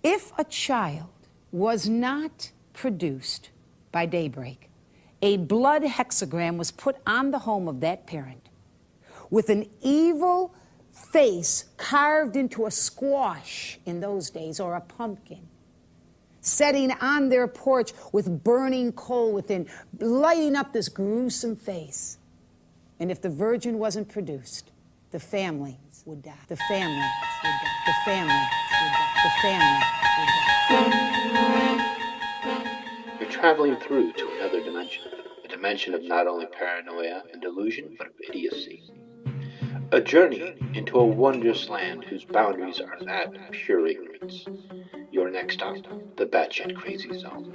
If a child was not produced by daybreak, a blood hexagram was put on the home of that parent with an evil face carved into a squash in those days, or a pumpkin, setting on their porch with burning coal within, lighting up this gruesome face. And if the virgin wasn't produced, the families would die. The families would die. The families would die. The families would die. You're traveling through to another dimension. A dimension of not only paranoia and delusion, but of idiocy. A journey into a wondrous land whose boundaries are that of pure ignorance. Your next stop, the batshit crazy zone.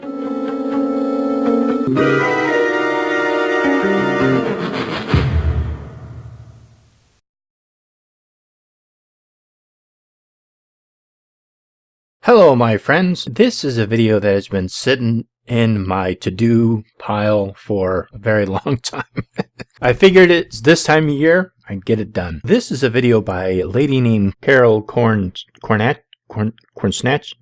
Hello my friends, this is a video that has been sitting in my to-do pile for a very long time. I figured it's this time of year, I'd get it done. This is a video by a lady named Carol Cornsnatchy,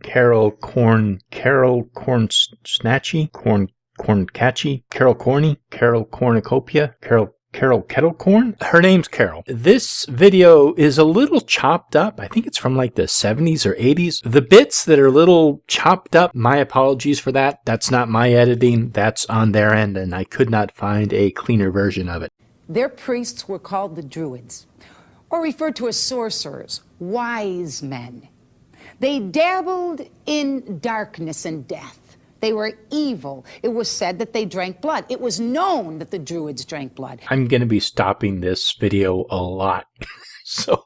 Carol Cornucopia, Carol Kettlecorn? Her name's Carol. This video is a little chopped up. I think it's from like the 70s or 80s. The bits that are a little chopped up, my apologies for that. That's not my editing. That's on their end, and I could not find a cleaner version of it. Their priests were called the Druids, or referred to as sorcerers, wise men. They dabbled in darkness and death. They were evil. It was said that they drank blood. It was known that the Druids drank blood. I'm going to be stopping this video a lot, so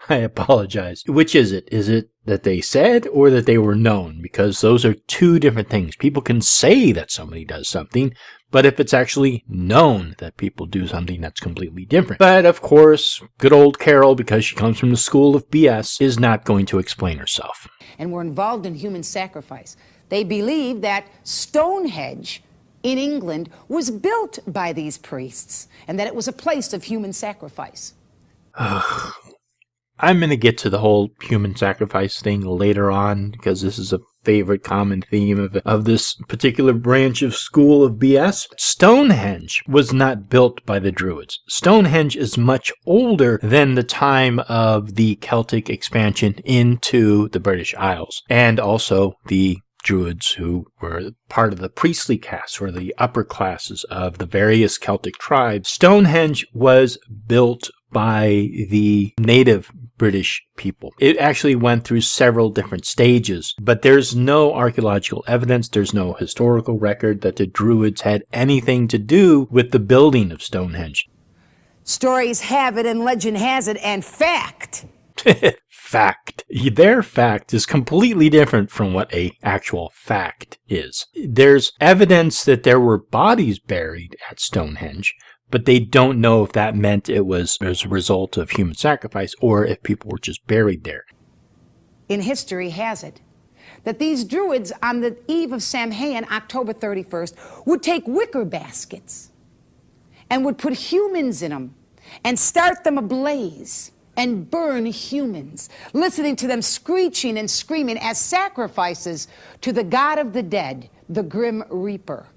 I apologize. Which is it? Is it that they said or that they were known? Because those are two different things. People can say that somebody does something, but if it's actually known that people do something, that's completely different. But of course, good old Carol, because she comes from the school of BS, is not going to explain herself. And were involved in human sacrifice. They believed that Stonehenge in England was built by these priests and that it was a place of human sacrifice. I'm going to get to the whole human sacrifice thing later on because this is a favorite common theme of this particular branch of school of BS. Stonehenge was not built by the Druids. Stonehenge is much older than the time of the Celtic expansion into the British Isles, and also the Druids, who were part of the priestly caste or the upper classes of the various Celtic tribes. Stonehenge was built by the native British people. It actually went through several different stages, but there's no archaeological evidence, there's no historical record that the Druids had anything to do with the building of Stonehenge. Stories have it and legend has it, and fact. Fact. Their fact is completely different from what a actual fact is. There's evidence that there were bodies buried at Stonehenge, but they don't know if that meant it was as a result of human sacrifice or if people were just buried there. In history has it that these Druids on the eve of Samhain, October 31st, would take wicker baskets and would put humans in them and start them ablaze and burn humans, listening to them screeching and screaming as sacrifices to the god of the dead, the Grim Reaper.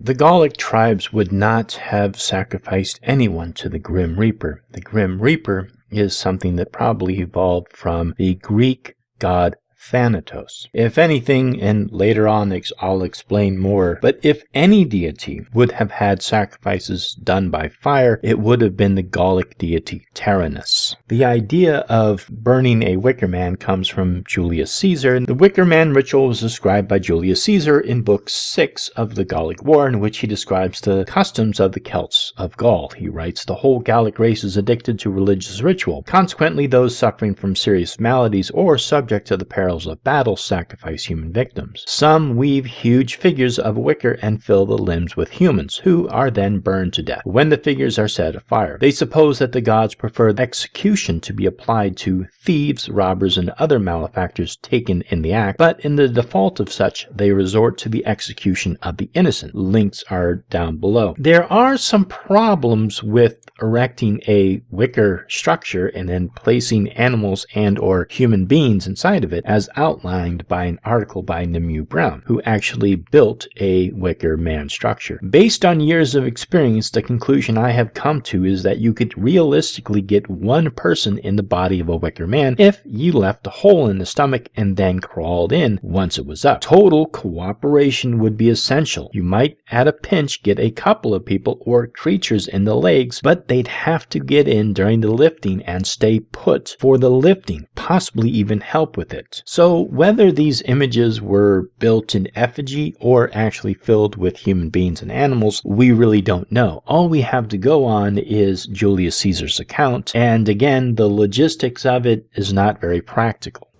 The Gallic tribes would not have sacrificed anyone to the Grim Reaper. The Grim Reaper is something that probably evolved from the Greek god Thanatos. If anything, and later on I'll explain more, but if any deity would have had sacrifices done by fire, it would have been the Gallic deity Tyrannus. The idea of burning a wicker man comes from Julius Caesar. The wicker man ritual was described by Julius Caesar in Book 6 of the Gallic War, in which he describes the customs of the Celts of Gaul. He writes, "The whole Gallic race is addicted to religious ritual. Consequently, those suffering from serious maladies or subject to the perils of battle sacrifice human victims. Some weave huge figures of wicker and fill the limbs with humans, who are then burned to death. When the figures are set afire, they suppose that the gods prefer execution to be applied to thieves, robbers, and other malefactors taken in the act, but in the default of such, they resort to the execution of the innocent." Links are down below. There are some problems with erecting a wicker structure and then placing animals and or human beings inside of it, as as outlined by an article by NIMUE Brown, who actually built a wicker man structure. Based on years of experience, the conclusion I have come to is that you could realistically get one person in the body of a wicker man if you left a hole in the stomach and then crawled in once it was up. Total cooperation would be essential. You might at a pinch get a couple of people or creatures in the legs, but they'd have to get in during the lifting and stay put for the lifting, possibly even help with it. So whether these images were built in effigy or actually filled with human beings and animals, we really don't know. All we have to go on is Julius Caesar's account, and again, the logistics of it is not very practical.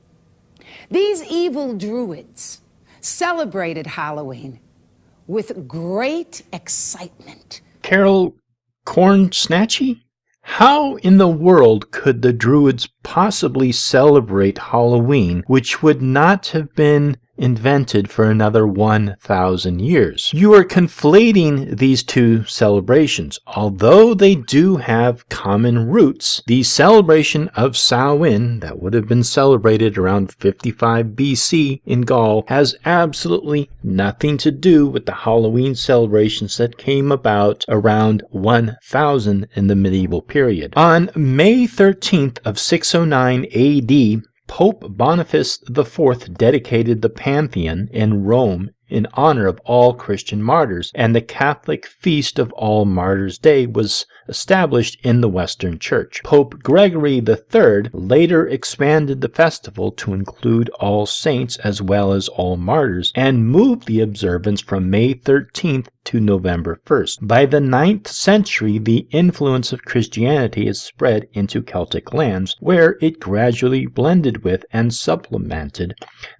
These evil Druids celebrated Halloween with great excitement. Carol Cornsnatchy? How in the world could the Druids possibly celebrate Halloween, which would not have been invented for another 1,000 years? You are conflating these two celebrations. Although they do have common roots, the celebration of Samhain, that would have been celebrated around 55 BC in Gaul, has absolutely nothing to do with the Halloween celebrations that came about around 1000 in the medieval period. On May 13th of 609 AD, Pope Boniface IV dedicated the Pantheon in Rome in honor of all Christian martyrs, and the Catholic Feast of All Martyrs' Day was established in the Western Church. Pope Gregory III later expanded the festival to include All Saints as well as All Martyrs, and moved the observance from May 13th to November 1st. By the 9th century, the influence of Christianity has spread into Celtic lands, where it gradually blended with and supplemented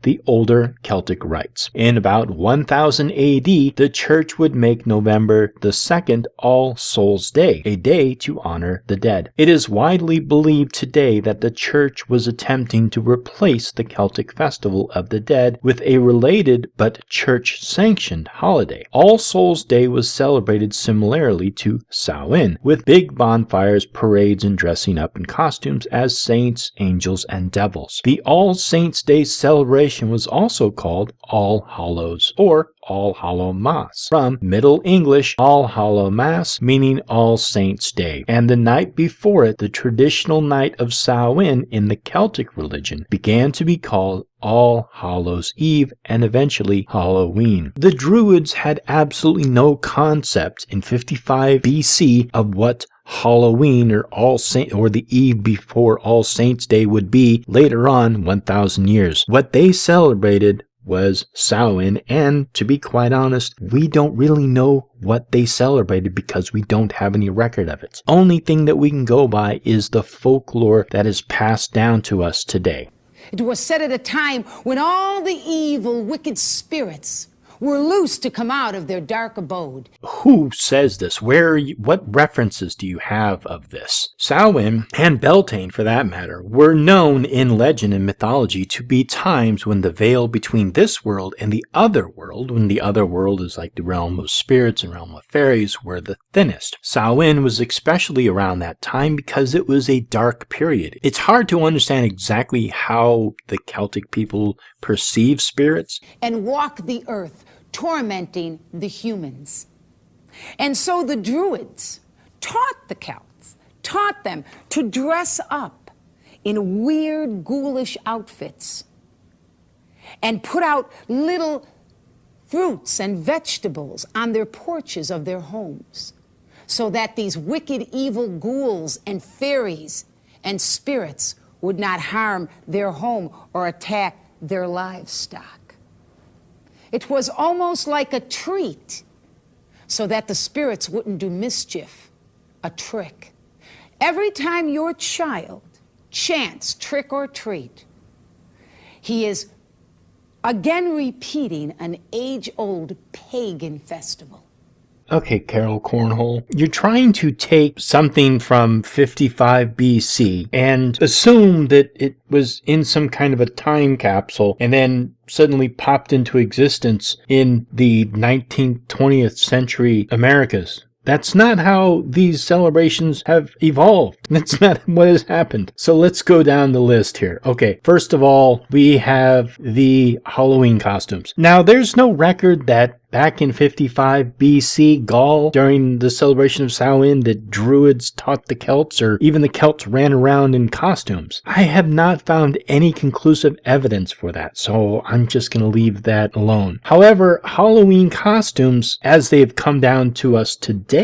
the older Celtic rites. In about 1000 AD, the Church would make November the 2nd All Souls' Day, a day to honor the dead. It is widely believed today that the Church was attempting to replace the Celtic Festival of the Dead with a related but Church-sanctioned holiday. All Souls' Day was celebrated similarly to Samhain, with big bonfires, parades, and dressing up in costumes as saints, angels, and devils. The All Saints' Day celebration was also called All Hallows or All Hallow Mass, from Middle English All Hallow Mass, meaning All Saints' Day, and the night before it, the traditional night of Samhain in the Celtic religion, began to be called All Hallows' Eve and eventually Halloween. The Druids had absolutely no concept in 55 BC of what Halloween or the eve before All Saints' Day would be later on 1,000 years. What they celebrated was Samhain, and to be quite honest, we don't really know what they celebrated because we don't have any record of it. Only thing that we can go by is the folklore that is passed down to us today. It was set at a time when all the evil, wicked spirits were loose to come out of their dark abode. Who says this? What references do you have of this? Samhain, and Beltane for that matter, were known in legend and mythology to be times when the veil between this world and the other world, when the other world is like the realm of spirits and realm of fairies, were the thinnest. Samhain was especially around that time because it was a dark period. It's hard to understand exactly how the Celtic people perceive spirits. And walk the earth, tormenting the humans. And so the Druids taught the Celts, taught them to dress up in weird, ghoulish outfits and put out little fruits and vegetables on their porches of their homes, so that these wicked, evil ghouls and fairies and spirits would not harm their home or attack their livestock. It was almost like a treat, so that the spirits wouldn't do mischief, a trick. Every time your child chants trick or treat, he is again repeating an age-old pagan festival. Okay, Carol Cornhole, you're trying to take something from 55 BC and assume that it was in some kind of a time capsule and then suddenly popped into existence in the 19th, 20th century Americas. That's not how these celebrations have evolved. That's not what has happened. So let's go down the list here. Okay, first of all, we have the Halloween costumes. Now, there's no record that back in 55 BC Gaul, during the celebration of Samhain, the Druids taught the Celts, or even the Celts ran around in costumes. I have not found any conclusive evidence for that, so I'm just going to leave that alone. However, Halloween costumes, as they've come down to us today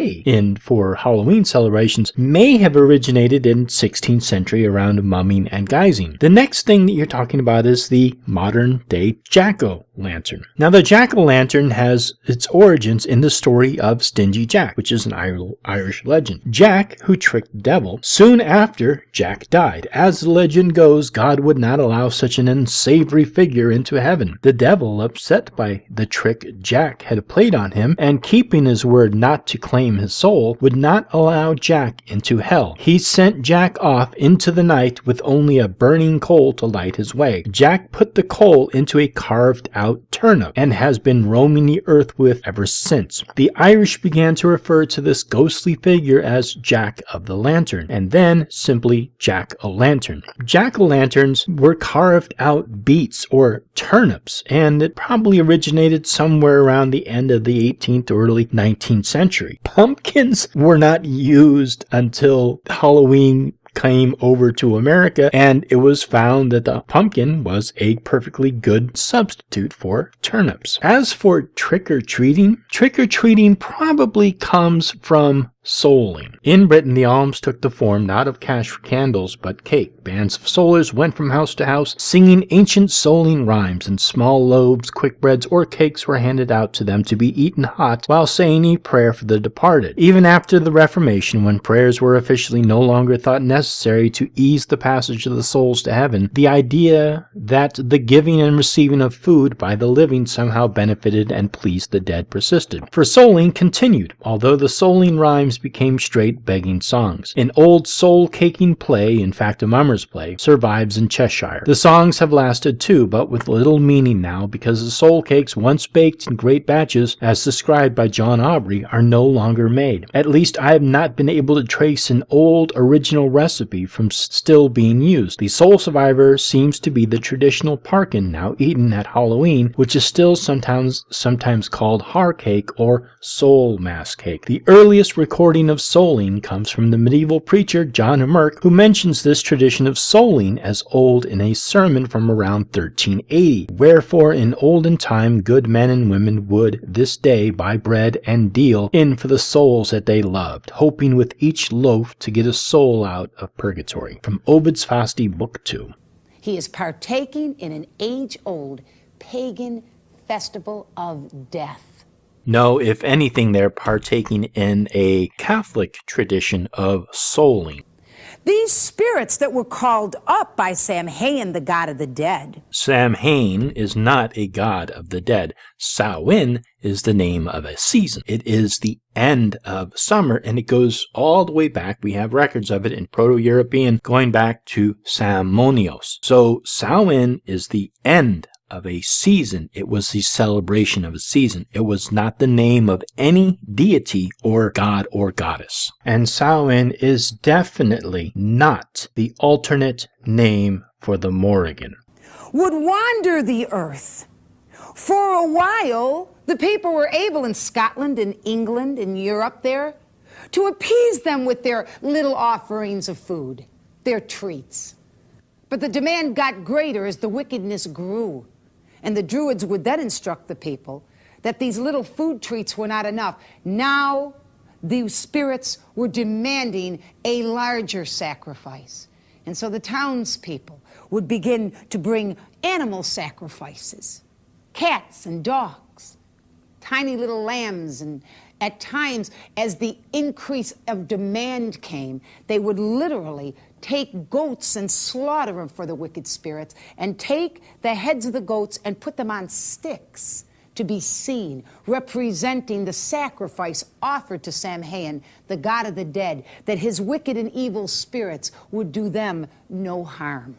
for Halloween celebrations, may have originated in 16th century around mumming and guising. The next thing that you're talking about is the modern day jack-o'-lantern. Now, the jack-o'-lantern has its origins in the story of Stingy Jack, which is an Irish legend. Jack, who tricked the devil, soon after Jack died. As the legend goes, God would not allow such an unsavory figure into heaven. The devil, upset by the trick Jack had played on him, and keeping his word not to claim his soul, would not allow Jack into hell. He sent Jack off into the night with only a burning coal to light his way. Jack put the coal into a carved out turnip, and has been roaming the earth with ever since. The Irish began to refer to this ghostly figure as Jack of the Lantern, and then simply Jack-o'-lantern. Jack-o'-lanterns were carved out beets or turnips, and it probably originated somewhere around the end of the 18th or early 19th century. Pumpkins were not used until Halloween came over to America, and it was found that the pumpkin was a perfectly good substitute for turnips. As for trick-or-treating probably comes from souling. In Britain, the alms took the form not of cash for candles, but cake. Bands of soulers went from house to house, singing ancient souling rhymes, and small loaves, quick breads, or cakes were handed out to them to be eaten hot while saying a prayer for the departed. Even after the Reformation, when prayers were officially no longer thought necessary to ease the passage of the souls to heaven, the idea that the giving and receiving of food by the living somehow benefited and pleased the dead persisted. For souling continued, although the souling rhymes became straight begging songs. An old soul-caking play, in fact a mummer's play, survives in Cheshire. The songs have lasted too, but with little meaning now, because the soul cakes once baked in great batches, as described by John Aubrey, are no longer made. At least I have not been able to trace an old original recipe from still being used. The soul survivor seems to be the traditional parkin now eaten at Halloween, which is still sometimes called har cake or soul mass cake. The earliest recording of souling comes from the medieval preacher John Merck, who mentions this tradition of souling as old in a sermon from around 1380. Wherefore in olden time good men and women would this day buy bread and deal in for the souls that they loved, hoping with each loaf to get a soul out of purgatory. From Ovid's Fasti, Book 2. He is partaking in an age-old pagan festival of death. No, if anything, they're partaking in a Catholic tradition of souling. These spirits that were called up by Samhain, the god of the dead. Samhain is not a god of the dead. Samhain is the name of a season. It is the end of summer, and it goes all the way back. We have records of it in Proto-European going back to Samonios. So Samhain is the end of a season. It was the celebration of a season. It was not the name of any deity or god or goddess. And Samhain is definitely not the alternate name for the Morrigan. Would wander the earth. For a while, the people were able in Scotland and England and Europe there to appease them with their little offerings of food, their treats. But the demand got greater as the wickedness grew. And the Druids would then instruct the people that these little food treats were not enough. Now, these spirits were demanding a larger sacrifice. And so the townspeople would begin to bring animal sacrifices, cats and dogs, tiny little lambs, and at times, as the increase of demand came, they would literally take goats and slaughter them for the wicked spirits, and take the heads of the goats and put them on sticks to be seen, representing the sacrifice offered to Samhain, the god of the dead, that his wicked and evil spirits would do them no harm.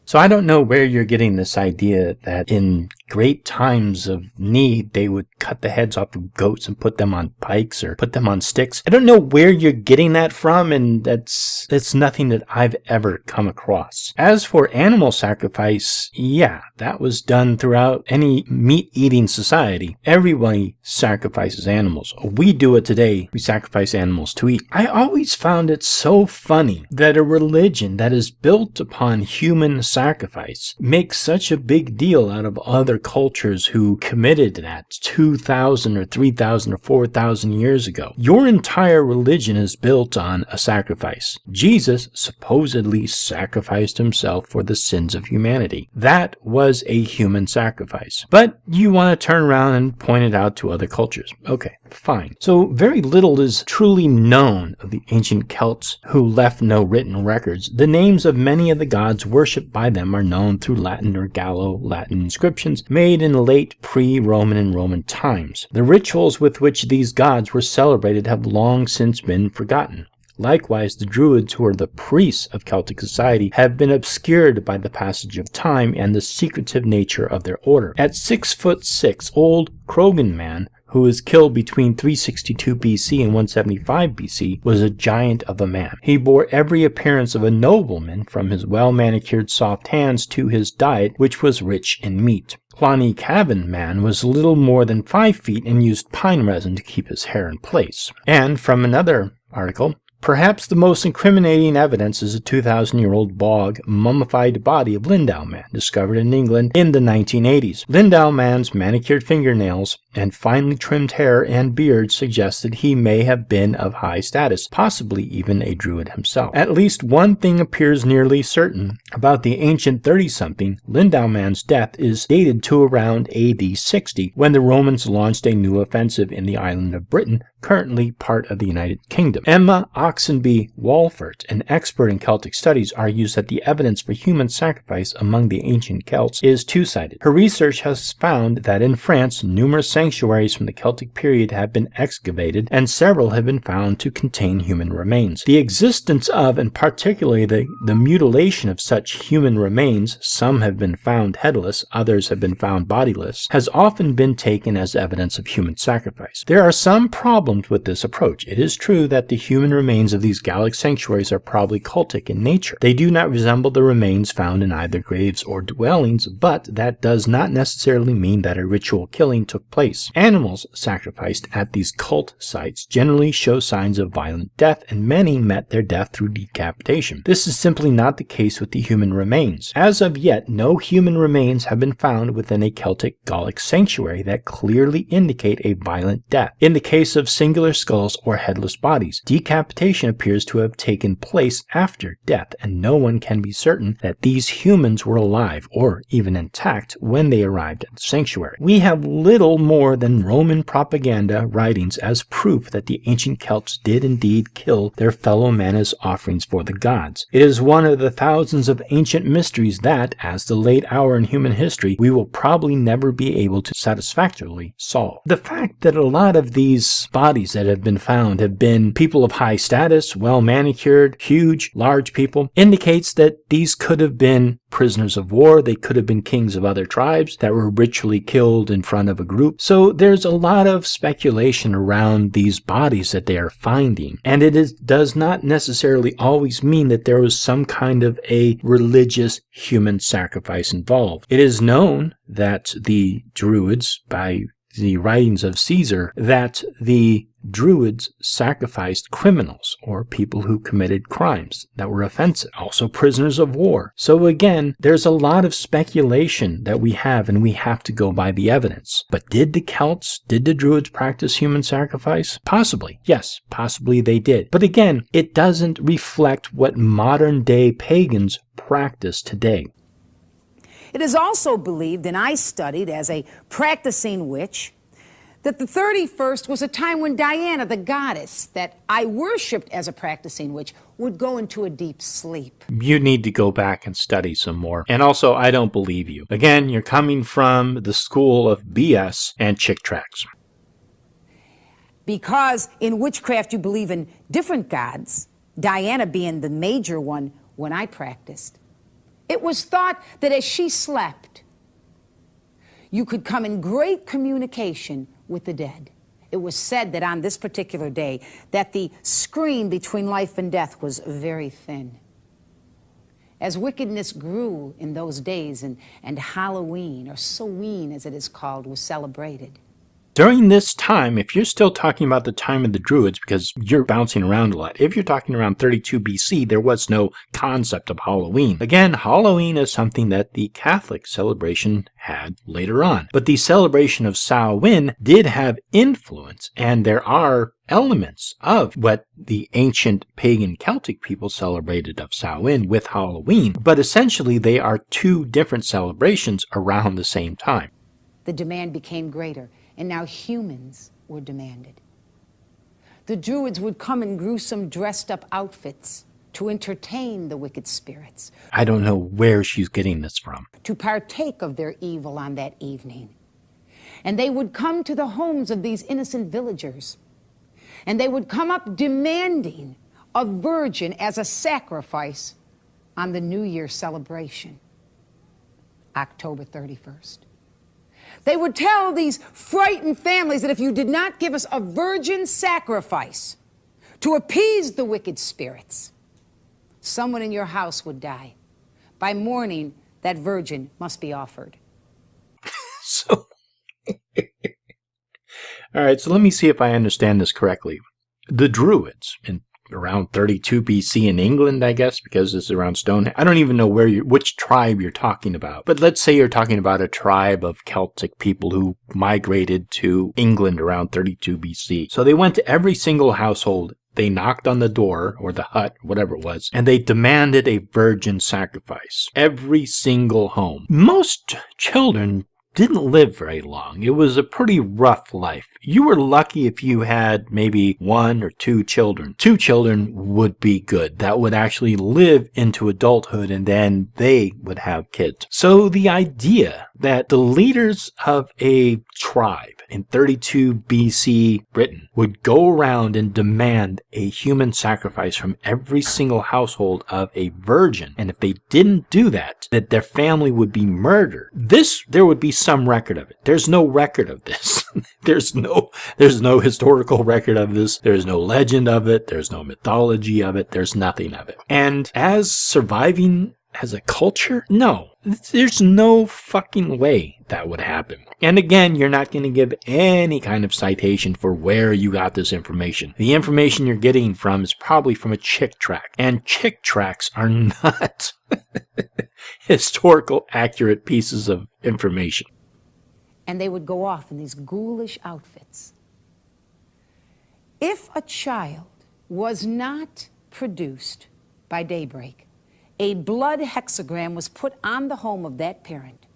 So I don't know where you're getting this idea that in great times of need, they would cut the heads off of goats and put them on pikes or put them on sticks. I don't know where you're getting that from, and that's nothing that I've ever come across. As for animal sacrifice, yeah, that was done throughout any meat-eating society. Everybody sacrifices animals. We do it today. We sacrifice animals to eat. I always found it so funny that a religion that is built upon human sacrifice makes such a big deal out of other cultures who committed that 2,000 or 3,000 or 4,000 years ago. Your entire religion is built on a sacrifice. Jesus supposedly sacrificed himself for the sins of humanity. That was a human sacrifice. But you want to turn around and point it out to other cultures. Okay, fine. So very little is truly known of the ancient Celts, who left no written records. The names of many of the gods worshipped by them are known through Latin or Gallo-Latin inscriptions made in late pre-Roman and Roman times. The rituals with which these gods were celebrated have long since been forgotten. Likewise, the Druids, who are the priests of Celtic society, have been obscured by the passage of time and the secretive nature of their order. At 6'6", old Krogan man, who was killed between 362 BC and 175 BC, was a giant of a man. He bore every appearance of a nobleman, from his well-manicured soft hands to his diet, which was rich in meat. Plani Cabin man was little more than 5 feet and used pine resin to keep his hair in place. And from another article, perhaps the most incriminating evidence is a 2,000-year-old bog mummified body of Lindau man, discovered in England in the 1980s. Lindau man's manicured fingernails and finely trimmed hair and beard suggested he may have been of high status, possibly even a druid himself. At least one thing appears nearly certain about the ancient 30-something. Lindau man's death is dated to around AD 60, when the Romans launched a new offensive in the island of Britain, currently part of the United Kingdom. Emma Oxenby Walford, an expert in Celtic studies, argues that the evidence for human sacrifice among the ancient Celts is two-sided. Her research has found that in France, numerous sanctuaries from the Celtic period have been excavated, and several have been found to contain human remains. The existence of, and particularly the mutilation of such human remains, some have been found headless, others have been found bodiless, has often been taken as evidence of human sacrifice. There are some problems with this approach. It is true that the human remains of these Gallic sanctuaries are probably cultic in nature. They do not resemble the remains found in either graves or dwellings, but that does not necessarily mean that a ritual killing took place. Animals sacrificed at these cult sites generally show signs of violent death, and many met their death through decapitation. This is simply not the case with the human remains. As of yet, no human remains have been found within a Celtic Gallic sanctuary that clearly indicate a violent death. In the case of singular skulls or headless bodies, decapitation appears to have taken place after death, and no one can be certain that these humans were alive or even intact when they arrived at the sanctuary. We have little more than Roman propaganda writings as proof that the ancient Celts did indeed kill their fellow men as offerings for the gods. It is one of the thousands of ancient mysteries that, as the late hour in human history, we will probably never be able to satisfactorily solve. The fact that a lot of these bodies that have been found have been people of high status, well manicured, huge, large people, indicates that these could have been prisoners of war. They could have been kings of other tribes that were ritually killed in front of a group. So there's a lot of speculation around these bodies that they are finding, and does not necessarily always mean that there was some kind of a religious human sacrifice involved. It is known that the Druids, by the writings of CAESER, that the Druids sacrificed criminals or people who committed crimes that were offensive, also prisoners of war. So again, there's a lot of speculation that we have, and we have to go by the evidence. But did the Celts, did the Druids practice human sacrifice? Possibly. Yes, possibly they did. But again, it doesn't reflect what modern day pagans practice today. It is also believed, and I studied as a practicing witch, that the 31st was a time when Diana, the goddess that I worshipped as a practicing witch, would go into a deep sleep. You need to go back and study some more. And also, I don't believe you. Again, you're coming from the school of BS and chick tracts. Because in witchcraft you believe in different gods, Diana being the major one when I practiced. It was thought that as she slept, you could come in great communication with the dead. It was said that on this particular day that the screen between life and death was very thin. As wickedness grew in those days and Halloween, or Samhain as it is called, was celebrated. During this time, if you're still talking about the time of the Druids, because you're bouncing around a lot, if you're talking around 32 BC, there was no concept of Halloween. Again, Halloween is something that the Catholic celebration had later on. But the celebration of Samhain did have influence, and there are elements of what the ancient pagan Celtic people celebrated of Samhain with Halloween. But essentially, they are two different celebrations around the same time. The demand became greater, and now humans were demanded. The Druids would come in gruesome dressed-up outfits to entertain the wicked spirits. I don't know where she's getting this from. To partake of their evil on that evening. And they would come to the homes of these innocent villagers. And they would come up demanding a virgin as a sacrifice on the New Year celebration, October 31st. They would tell these frightened families that if you did not give us a virgin sacrifice to appease the wicked spirits, someone in your house would die. By morning, that virgin must be offered. So, all right, so let me see if I understand this correctly. The Druids, in around 32 BC in England, I guess, because it's around Stonehenge. I don't even know which tribe you're talking about. But let's say you're talking about a tribe of Celtic people who migrated to England around 32 BC. So they went to every single household. They knocked on the door, or the hut, whatever it was, and they demanded a virgin sacrifice. Every single home. Most children didn't live very long. It was a pretty rough life. You were lucky if you had maybe 1 or 2 children. 2 children would be good. That would actually live into adulthood, and then they would have kids. So the idea that the leaders of a tribe in 32 BC Britain would go around and demand a human sacrifice from every single household of a virgin, and if they didn't do that, that their family would be murdered. There would be some record of it. There's no record of this. There's no historical record of this. There's no legend of it. There's no mythology of it. There's nothing of it. And as surviving as a culture, no. There's no fucking way that would happen. And again, you're not going to give any kind of citation for where you got this information. The information you're getting from is probably from a chick tract. And chick tracts are not historical accurate pieces of information. And they would go off in these ghoulish outfits. If a child was not produced by daybreak, a blood hexagram was put on the home of that parent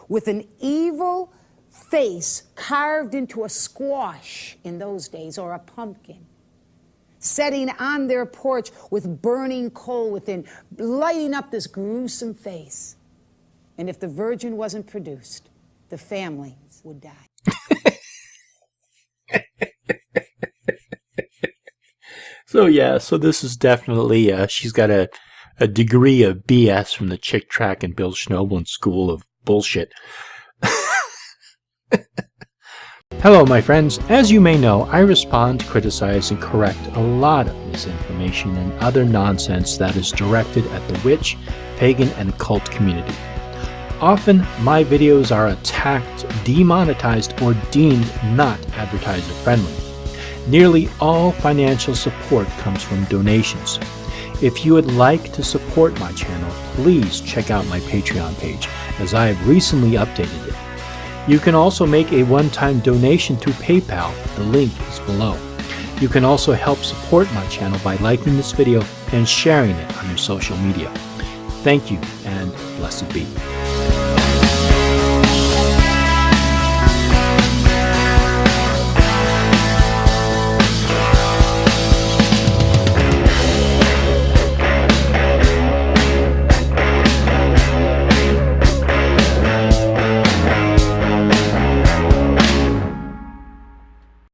with an evil face carved into a squash in those days, or a pumpkin, setting on their porch with burning coal within, lighting up this gruesome face. And if the virgin wasn't produced, the families would die. So this is definitely, she's got a degree of BS from the Chick Tract and Bill Schnoebelen School of Bullshit. Hello, my friends. As you may know, I respond, criticize, and correct a lot of misinformation and other nonsense that is directed at the witch, pagan, and cult community. Often, my videos are attacked, demonetized, or deemed not advertiser-friendly. Nearly all financial support comes from donations. If you would like to support my channel, please check out my Patreon page, as I have recently updated it. You can also make a one-time donation through PayPal. The link is below. You can also help support my channel by liking this video and sharing it on your social media. Thank you, and blessed be.